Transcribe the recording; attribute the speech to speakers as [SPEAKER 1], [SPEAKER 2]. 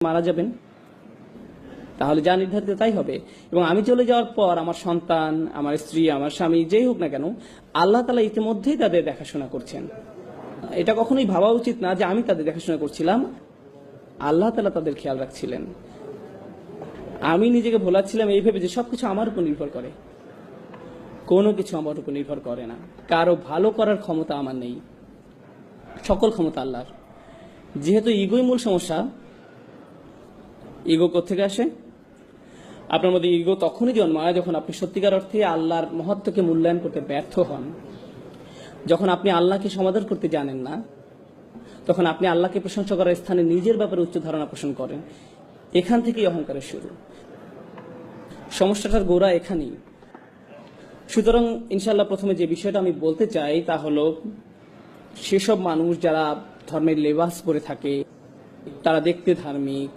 [SPEAKER 1] মারা যাবেন, তাহলে যা নির্ধারিত তাই হবে। এবং আমি চলে যাওয়ার পর আমার সন্তান, আমার স্ত্রী, আমার স্বামী, যেই হোক না কেন, আল্লাহ তাআলা ইতিমধ্যেই তাদের দেখাশোনা করছেন। এটা কখনোই ভাবা উচিত না যে আমি তাদের দেখাশোনা করছিলাম, আল্লাহ তাআলা তাদের খেয়াল রাখছিলেন। আমি নিজেকে ভোলাচ্ছিলাম এই ভেবে যে সবকিছু আমার উপর নির্ভর করে। কোনো কিছু আমার উপর নির্ভর করে না, কারো ভালো করার ক্ষমতা আমার নেই, সকল ক্ষমতা আল্লাহর। যেহেতু ইগোই মূল সমস্যা, ইগো কোত্থেকে আসে? আপনার মধ্যে ইগো তখনই জন্মায় যখন আপনি সত্যিকার অর্থে আল্লাহর মহত্বকে মূল্যায়ন করতে ব্যর্থ হন, যখন আপনি আল্লাহকে সমাদর করতে জানেন না, তখন আপনি আল্লাহকে প্রশংসা করার স্থানে নিজের ব্যাপারে উচ্চ ধারণা পোষণ করেন। এখান থেকেই অহংকারের শুরু। সমস্যাটার গোড়া এখানেই। সুতরাং ইনশাআল্লাহ প্রথমে যে বিষয়টা আমি বলতে চাই তা হলো, সেসব মানুষ যারা ধর্মের লেবাস পরে থাকে, তারা দেখতে ধার্মিক,